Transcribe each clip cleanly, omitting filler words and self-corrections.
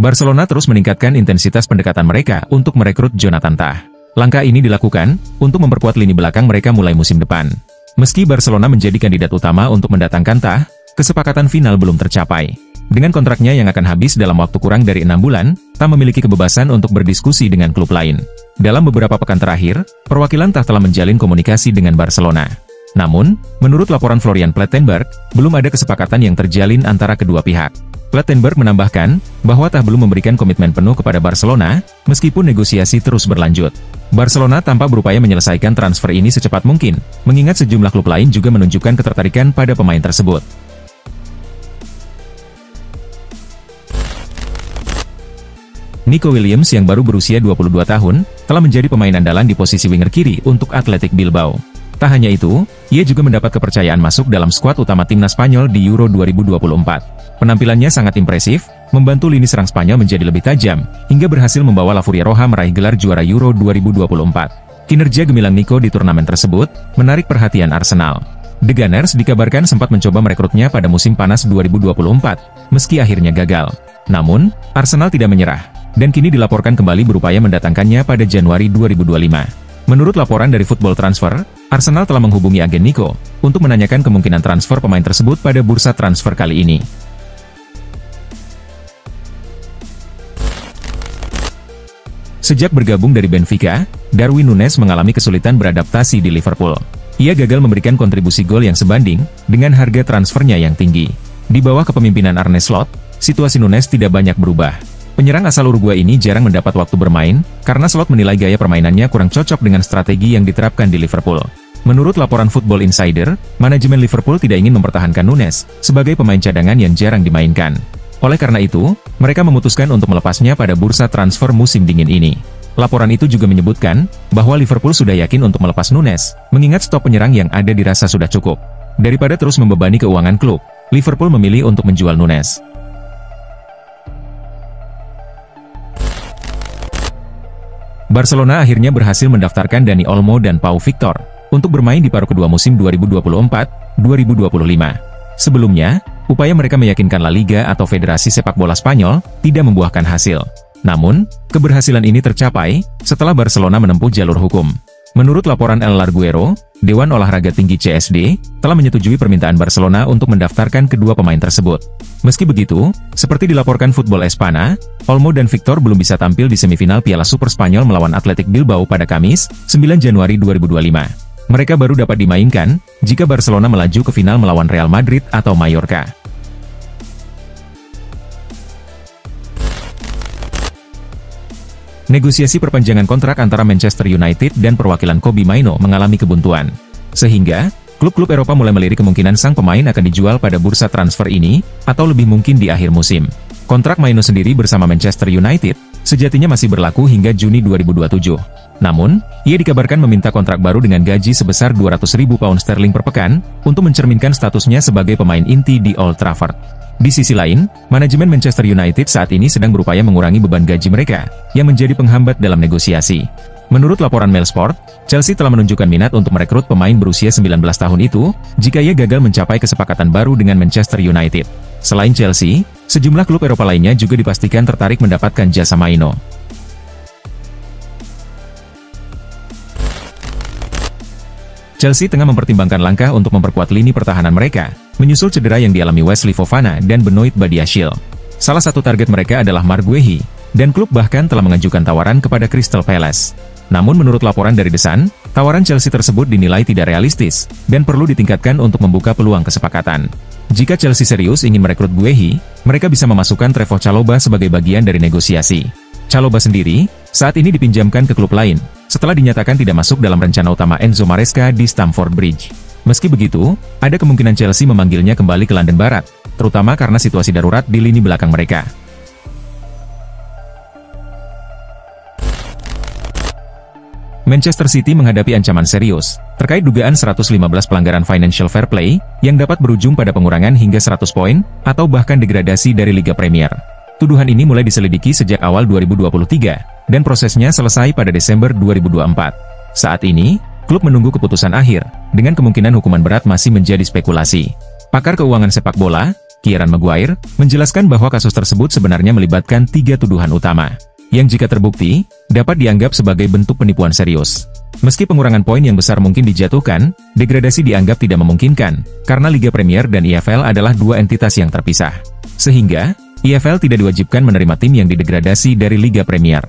Barcelona terus meningkatkan intensitas pendekatan mereka untuk merekrut Jonathan Tah. Langkah ini dilakukan untuk memperkuat lini belakang mereka mulai musim depan. Meski Barcelona menjadi kandidat utama untuk mendatangkan Tah, kesepakatan final belum tercapai. Dengan kontraknya yang akan habis dalam waktu kurang dari 6 bulan, Tah memiliki kebebasan untuk berdiskusi dengan klub lain. Dalam beberapa pekan terakhir, perwakilan Tah telah menjalin komunikasi dengan Barcelona. Namun, menurut laporan Florian Plettenberg, belum ada kesepakatan yang terjalin antara kedua pihak. Plettenberg menambahkan bahwa Tah belum memberikan komitmen penuh kepada Barcelona, meskipun negosiasi terus berlanjut. Barcelona tampak berupaya menyelesaikan transfer ini secepat mungkin, mengingat sejumlah klub lain juga menunjukkan ketertarikan pada pemain tersebut. Nico Williams yang baru berusia 22 tahun, telah menjadi pemain andalan di posisi winger kiri untuk Athletic Bilbao. Tak hanya itu, ia juga mendapat kepercayaan masuk dalam skuad utama timnas Spanyol di Euro 2024. Penampilannya sangat impresif, membantu lini serang Spanyol menjadi lebih tajam, hingga berhasil membawa La Furia Roja meraih gelar juara Euro 2024. Kinerja gemilang Nico di turnamen tersebut, menarik perhatian Arsenal. The Gunners dikabarkan sempat mencoba merekrutnya pada musim panas 2024, meski akhirnya gagal. Namun, Arsenal tidak menyerah, dan kini dilaporkan kembali berupaya mendatangkannya pada Januari 2025. Menurut laporan dari Football Transfer, Arsenal telah menghubungi agen Nico, untuk menanyakan kemungkinan transfer pemain tersebut pada bursa transfer kali ini. Sejak bergabung dari Benfica, Darwin Núñez mengalami kesulitan beradaptasi di Liverpool. Ia gagal memberikan kontribusi gol yang sebanding dengan harga transfernya yang tinggi. Di bawah kepemimpinan Arne Slot, situasi Núñez tidak banyak berubah. Penyerang asal Uruguay ini jarang mendapat waktu bermain, karena Slot menilai gaya permainannya kurang cocok dengan strategi yang diterapkan di Liverpool. Menurut laporan Football Insider, manajemen Liverpool tidak ingin mempertahankan Núñez sebagai pemain cadangan yang jarang dimainkan. Oleh karena itu, mereka memutuskan untuk melepasnya pada bursa transfer musim dingin ini. Laporan itu juga menyebutkan bahwa Liverpool sudah yakin untuk melepas Núñez, mengingat stok penyerang yang ada dirasa sudah cukup. Daripada terus membebani keuangan klub, Liverpool memilih untuk menjual Núñez. Barcelona akhirnya berhasil mendaftarkan Dani Olmo dan Pau Victor untuk bermain di paruh kedua musim 2024-2025. Sebelumnya, upaya mereka meyakinkan La Liga atau Federasi Sepak Bola Spanyol tidak membuahkan hasil. Namun, keberhasilan ini tercapai setelah Barcelona menempuh jalur hukum. Menurut laporan El Larguero, Dewan Olahraga Tinggi CSD telah menyetujui permintaan Barcelona untuk mendaftarkan kedua pemain tersebut. Meski begitu, seperti dilaporkan Football Espana, Olmo dan Victor belum bisa tampil di semifinal Piala Super Spanyol melawan Athletic Bilbao pada Kamis, 9 Januari 2025. Mereka baru dapat dimainkan jika Barcelona melaju ke final melawan Real Madrid atau Mallorca. Negosiasi perpanjangan kontrak antara Manchester United dan perwakilan Kobbie Mainoo mengalami kebuntuan. Sehingga, klub-klub Eropa mulai melirik kemungkinan sang pemain akan dijual pada bursa transfer ini, atau lebih mungkin di akhir musim. Kontrak Mainoo sendiri bersama Manchester United, sejatinya masih berlaku hingga Juni 2027. Namun, ia dikabarkan meminta kontrak baru dengan gaji sebesar 200.000 pound sterling per pekan, untuk mencerminkan statusnya sebagai pemain inti di Old Trafford. Di sisi lain, manajemen Manchester United saat ini sedang berupaya mengurangi beban gaji mereka, yang menjadi penghambat dalam negosiasi. Menurut laporan Mailsport, Chelsea telah menunjukkan minat untuk merekrut pemain berusia 19 tahun itu, jika ia gagal mencapai kesepakatan baru dengan Manchester United. Selain Chelsea, sejumlah klub Eropa lainnya juga dipastikan tertarik mendapatkan jasa Mainoo. Chelsea tengah mempertimbangkan langkah untuk memperkuat lini pertahanan mereka, menyusul cedera yang dialami Wesley Fofana dan Benoit Badiashile. Salah satu target mereka adalah Marc Guehi, dan klub bahkan telah mengajukan tawaran kepada Crystal Palace. Namun menurut laporan dari The Sun, tawaran Chelsea tersebut dinilai tidak realistis, dan perlu ditingkatkan untuk membuka peluang kesepakatan. Jika Chelsea serius ingin merekrut Guehi, mereka bisa memasukkan Trevoh Chalobah sebagai bagian dari negosiasi. Chalobah sendiri, saat ini dipinjamkan ke klub lain, setelah dinyatakan tidak masuk dalam rencana utama Enzo Maresca di Stamford Bridge. Meski begitu, ada kemungkinan Chelsea memanggilnya kembali ke London Barat, terutama karena situasi darurat di lini belakang mereka. Manchester City menghadapi ancaman serius, terkait dugaan 115 pelanggaran financial fair play, yang dapat berujung pada pengurangan hingga 100 poin, atau bahkan degradasi dari Liga Premier. Tuduhan ini mulai diselidiki sejak awal 2023, dan prosesnya selesai pada Desember 2024. Saat ini, klub menunggu keputusan akhir, dengan kemungkinan hukuman berat masih menjadi spekulasi. Pakar keuangan sepak bola, Kieran Maguire, menjelaskan bahwa kasus tersebut sebenarnya melibatkan 3 tuduhan utama, yang jika terbukti, dapat dianggap sebagai bentuk penipuan serius. Meski pengurangan poin yang besar mungkin dijatuhkan, degradasi dianggap tidak memungkinkan, karena Liga Premier dan IFL adalah dua entitas yang terpisah. Sehingga, IFL tidak diwajibkan menerima tim yang didegradasi dari Liga Premier.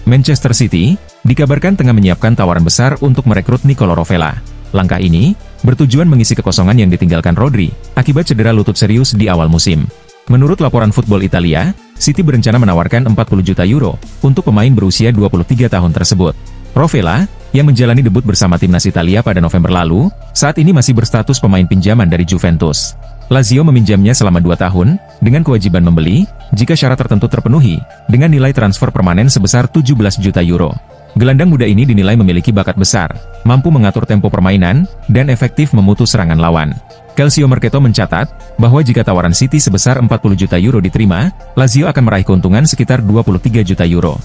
Manchester City, dikabarkan tengah menyiapkan tawaran besar untuk merekrut Nicolo Rovella. Langkah ini, bertujuan mengisi kekosongan yang ditinggalkan Rodri, akibat cedera lutut serius di awal musim. Menurut laporan Football Italia, City berencana menawarkan 40 juta euro, untuk pemain berusia 23 tahun tersebut. Rovella, yang menjalani debut bersama timnas Italia pada November lalu, saat ini masih berstatus pemain pinjaman dari Juventus. Lazio meminjamnya selama 2 tahun, dengan kewajiban membeli, jika syarat tertentu terpenuhi, dengan nilai transfer permanen sebesar 17 juta euro. Gelandang muda ini dinilai memiliki bakat besar, mampu mengatur tempo permainan, dan efektif memutus serangan lawan. Calcio Mercato mencatat, bahwa jika tawaran City sebesar 40 juta euro diterima, Lazio akan meraih keuntungan sekitar 23 juta euro.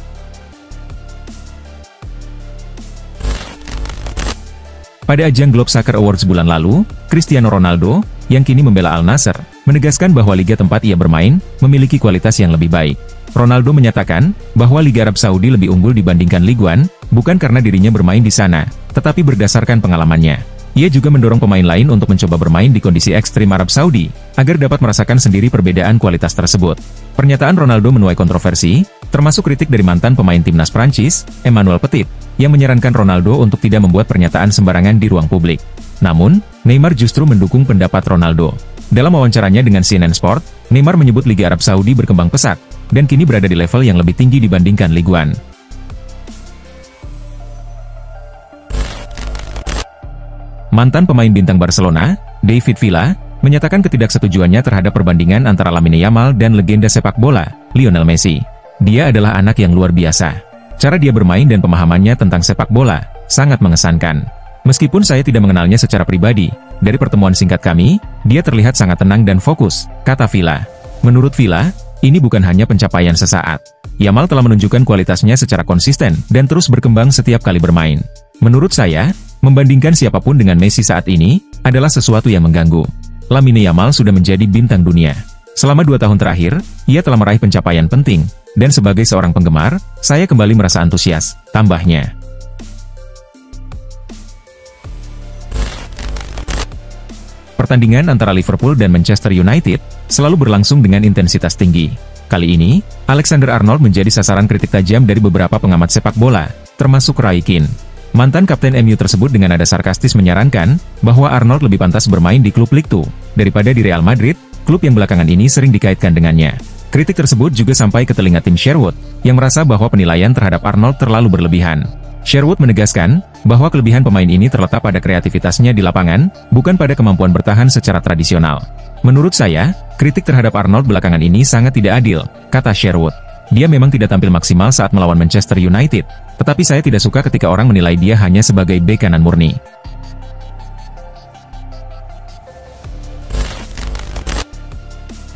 Pada ajang Globe Soccer Awards bulan lalu, Cristiano Ronaldo, yang kini membela Al Nassr, menegaskan bahwa liga tempat ia bermain, memiliki kualitas yang lebih baik. Ronaldo menyatakan, bahwa Liga Arab Saudi lebih unggul dibandingkan Ligue 1, bukan karena dirinya bermain di sana, tetapi berdasarkan pengalamannya. Ia juga mendorong pemain lain untuk mencoba bermain di kondisi ekstrim Arab Saudi, agar dapat merasakan sendiri perbedaan kualitas tersebut. Pernyataan Ronaldo menuai kontroversi, termasuk kritik dari mantan pemain timnas Prancis, Emmanuel Petit, yang menyarankan Ronaldo untuk tidak membuat pernyataan sembarangan di ruang publik. Namun, Neymar justru mendukung pendapat Ronaldo. Dalam wawancaranya dengan CNN Sport, Neymar menyebut Liga Arab Saudi berkembang pesat, dan kini berada di level yang lebih tinggi dibandingkan Ligue 1. Mantan pemain bintang Barcelona, David Villa, menyatakan ketidaksetujuannya terhadap perbandingan antara Lamine Yamal dan legenda sepak bola, Lionel Messi. Dia adalah anak yang luar biasa. Cara dia bermain dan pemahamannya tentang sepak bola, sangat mengesankan. Meskipun saya tidak mengenalnya secara pribadi, dari pertemuan singkat kami, dia terlihat sangat tenang dan fokus, kata Villa. Menurut Villa, ini bukan hanya pencapaian sesaat. Yamal telah menunjukkan kualitasnya secara konsisten dan terus berkembang setiap kali bermain. Menurut saya, membandingkan siapapun dengan Messi saat ini, adalah sesuatu yang mengganggu. Lamine Yamal sudah menjadi bintang dunia. Selama 2 tahun terakhir, ia telah meraih pencapaian penting, dan sebagai seorang penggemar, saya kembali merasa antusias, tambahnya. Pertandingan antara Liverpool dan Manchester United selalu berlangsung dengan intensitas tinggi. Kali ini, Alexander-Arnold menjadi sasaran kritik tajam dari beberapa pengamat sepak bola, termasuk Roy Keane. Mantan kapten MU tersebut dengan nada sarkastis menyarankan bahwa Arnold lebih pantas bermain di klub Ligue 2 daripada di Real Madrid, klub yang belakangan ini sering dikaitkan dengannya. Kritik tersebut juga sampai ke telinga tim Sherwood, yang merasa bahwa penilaian terhadap Arnold terlalu berlebihan. Sherwood menegaskan bahwa kelebihan pemain ini terletak pada kreativitasnya di lapangan, bukan pada kemampuan bertahan secara tradisional. Menurut saya, kritik terhadap Arnold belakangan ini sangat tidak adil, kata Sherwood. Dia memang tidak tampil maksimal saat melawan Manchester United, tetapi saya tidak suka ketika orang menilai dia hanya sebagai bek kanan murni.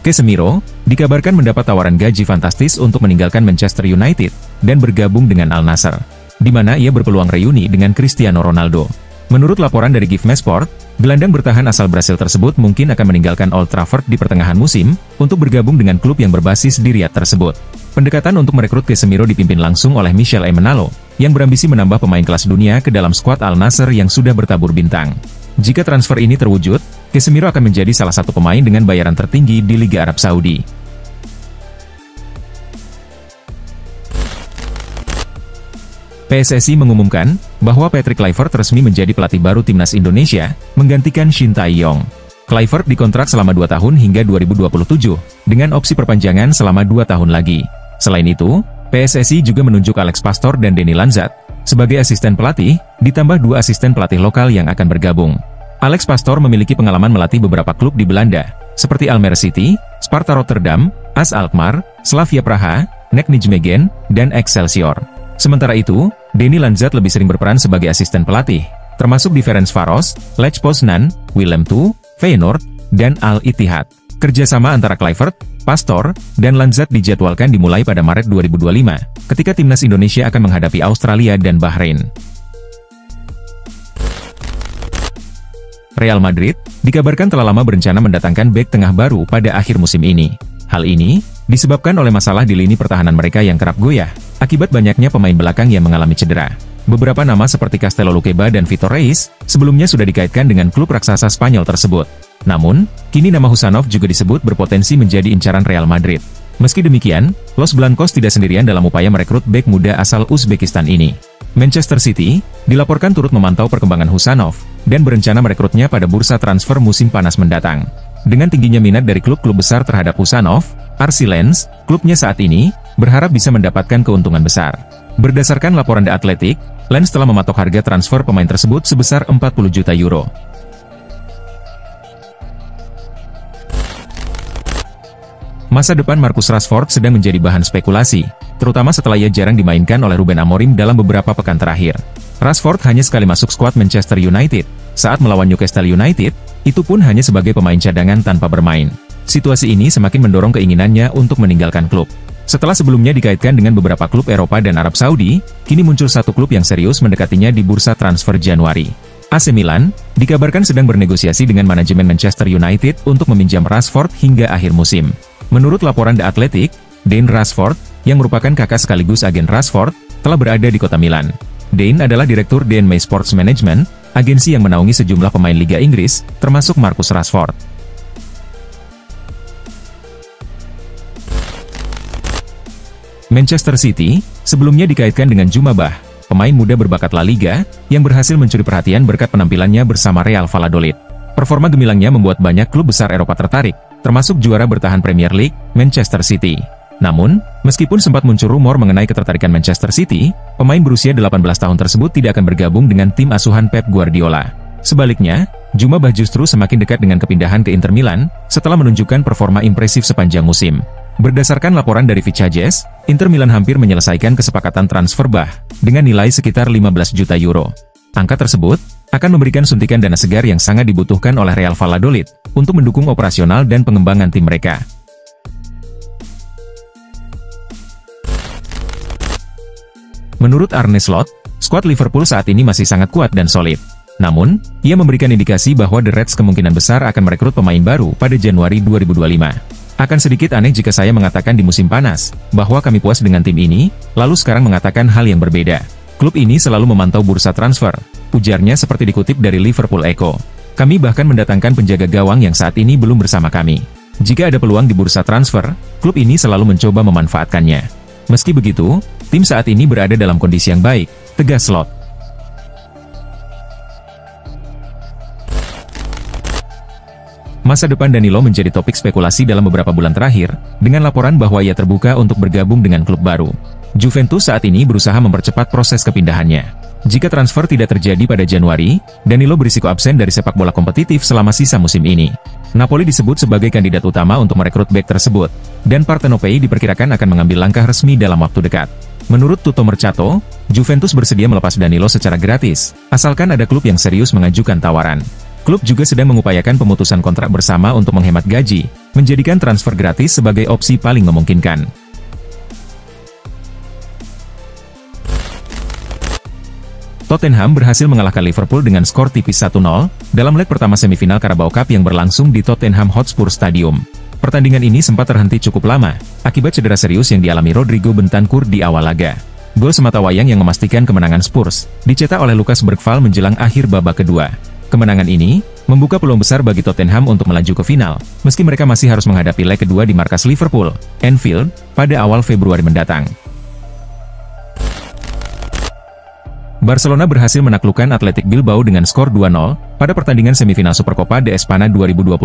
Casemiro, dikabarkan mendapat tawaran gaji fantastis untuk meninggalkan Manchester United, dan bergabung dengan Al Nassr, di mana ia berpeluang reuni dengan Cristiano Ronaldo. Menurut laporan dari GIFMESPORT, gelandang bertahan asal Brasil tersebut mungkin akan meninggalkan Old Trafford di pertengahan musim, untuk bergabung dengan klub yang berbasis di Riyadh tersebut. Pendekatan untuk merekrut Casemiro dipimpin langsung oleh Michel Emenalo, yang berambisi menambah pemain kelas dunia ke dalam skuad Al Nassr yang sudah bertabur bintang. Jika transfer ini terwujud, Casemiro akan menjadi salah satu pemain dengan bayaran tertinggi di Liga Arab Saudi. PSSI mengumumkan bahwa Patrick Kluivert resmi menjadi pelatih baru timnas Indonesia, menggantikan Shin Tae-yong. Kluivert dikontrak selama 2 tahun hingga 2027, dengan opsi perpanjangan selama 2 tahun lagi. Selain itu, PSSI juga menunjuk Alex Pastor dan Denny Lanzat sebagai asisten pelatih, ditambah 2 asisten pelatih lokal yang akan bergabung. Alex Pastor memiliki pengalaman melatih beberapa klub di Belanda, seperti Almere City, Sparta Rotterdam, AS Alkmaar, Slavia Praha, NEC Nijmegen, dan Excelsior. Sementara itu, Denny Lanzat lebih sering berperan sebagai asisten pelatih, termasuk di Ferencvaros, Lech Poznan, Willem II, Feyenoord, dan Al-Ittihad. Kerjasama antara Kluivert, Pastor, dan Lanzat dijadwalkan dimulai pada Maret 2025, ketika timnas Indonesia akan menghadapi Australia dan Bahrain. Real Madrid dikabarkan telah lama berencana mendatangkan bek tengah baru pada akhir musim ini. Hal ini disebabkan oleh masalah di lini pertahanan mereka yang kerap goyah, akibat banyaknya pemain belakang yang mengalami cedera. Beberapa nama seperti Castello Luqueba dan Vitor Reis sebelumnya sudah dikaitkan dengan klub raksasa Spanyol tersebut. Namun, kini nama Husanov juga disebut berpotensi menjadi incaran Real Madrid. Meski demikian, Los Blancos tidak sendirian dalam upaya merekrut bek muda asal Uzbekistan ini. Manchester City dilaporkan turut memantau perkembangan Husanov dan berencana merekrutnya pada bursa transfer musim panas mendatang. Dengan tingginya minat dari klub-klub besar terhadap Husanov, RC Lens, klubnya saat ini, berharap bisa mendapatkan keuntungan besar. Berdasarkan laporan The Athletic, Lens telah mematok harga transfer pemain tersebut sebesar 40 juta euro. Masa depan Marcus Rashford sedang menjadi bahan spekulasi, terutama setelah ia jarang dimainkan oleh Ruben Amorim dalam beberapa pekan terakhir. Rashford hanya sekali masuk skuad Manchester United, saat melawan Newcastle United, itu pun hanya sebagai pemain cadangan tanpa bermain. Situasi ini semakin mendorong keinginannya untuk meninggalkan klub. Setelah sebelumnya dikaitkan dengan beberapa klub Eropa dan Arab Saudi, kini muncul satu klub yang serius mendekatinya di bursa transfer Januari. AC Milan dikabarkan sedang bernegosiasi dengan manajemen Manchester United untuk meminjam Rashford hingga akhir musim. Menurut laporan The Athletic, Dean Rashford, yang merupakan kakak sekaligus agen Rashford, telah berada di kota Milan. Dean adalah direktur DNMay Sports Management, agensi yang menaungi sejumlah pemain Liga Inggris, termasuk Marcus Rashford. Manchester City sebelumnya dikaitkan dengan Djouma Bah, pemain muda berbakat La Liga, yang berhasil mencuri perhatian berkat penampilannya bersama Real Valladolid. Performa gemilangnya membuat banyak klub besar Eropa tertarik, termasuk juara bertahan Premier League, Manchester City. Namun, meskipun sempat muncul rumor mengenai ketertarikan Manchester City, pemain berusia 18 tahun tersebut tidak akan bergabung dengan tim asuhan Pep Guardiola. Sebaliknya, Djouma Bah justru semakin dekat dengan kepindahan ke Inter Milan, setelah menunjukkan performa impresif sepanjang musim. Berdasarkan laporan dari Vichages, Inter Milan hampir menyelesaikan kesepakatan transfer Bah, dengan nilai sekitar 15 juta euro. Angka tersebut akan memberikan suntikan dana segar yang sangat dibutuhkan oleh Real Valladolid, untuk mendukung operasional dan pengembangan tim mereka. Menurut Arne Slot, skuad Liverpool saat ini masih sangat kuat dan solid. Namun, ia memberikan indikasi bahwa The Reds kemungkinan besar akan merekrut pemain baru pada Januari 2025. Akan sedikit aneh jika saya mengatakan di musim panas, bahwa kami puas dengan tim ini, lalu sekarang mengatakan hal yang berbeda. Klub ini selalu memantau bursa transfer, ujarnya seperti dikutip dari Liverpool Echo. Kami bahkan mendatangkan penjaga gawang yang saat ini belum bersama kami. Jika ada peluang di bursa transfer, klub ini selalu mencoba memanfaatkannya. Meski begitu, tim saat ini berada dalam kondisi yang baik, tegas Slot. Masa depan Danilo menjadi topik spekulasi dalam beberapa bulan terakhir, dengan laporan bahwa ia terbuka untuk bergabung dengan klub baru. Juventus saat ini berusaha mempercepat proses kepindahannya. Jika transfer tidak terjadi pada Januari, Danilo berisiko absen dari sepak bola kompetitif selama sisa musim ini. Napoli disebut sebagai kandidat utama untuk merekrut bek tersebut, dan Partenopei diperkirakan akan mengambil langkah resmi dalam waktu dekat. Menurut Tutto Mercato, Juventus bersedia melepas Danilo secara gratis, asalkan ada klub yang serius mengajukan tawaran. Klub juga sedang mengupayakan pemutusan kontrak bersama untuk menghemat gaji, menjadikan transfer gratis sebagai opsi paling memungkinkan. Tottenham berhasil mengalahkan Liverpool dengan skor tipis 1-0, dalam leg pertama semifinal Carabao Cup yang berlangsung di Tottenham Hotspur Stadium. Pertandingan ini sempat terhenti cukup lama, akibat cedera serius yang dialami Rodrigo Bentancur di awal laga. Gol sematawayang yang memastikan kemenangan Spurs, dicetak oleh Lucas Bergvall menjelang akhir babak kedua. Kemenangan ini membuka peluang besar bagi Tottenham untuk melaju ke final, meski mereka masih harus menghadapi leg kedua di markas Liverpool, Anfield, pada awal Februari mendatang. Barcelona berhasil menaklukkan Athletic Bilbao dengan skor 2-0 pada pertandingan semifinal Supercopa de Espanya 2025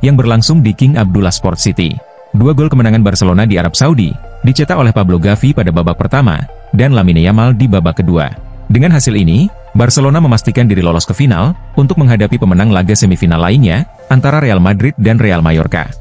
yang berlangsung di King Abdullah Sport City. Dua gol kemenangan Barcelona di Arab Saudi dicetak oleh Pablo Gavi pada babak pertama dan Lamine Yamal di babak kedua. Dengan hasil ini, Barcelona memastikan diri lolos ke final untuk menghadapi pemenang laga semifinal lainnya antara Real Madrid dan Real Mallorca.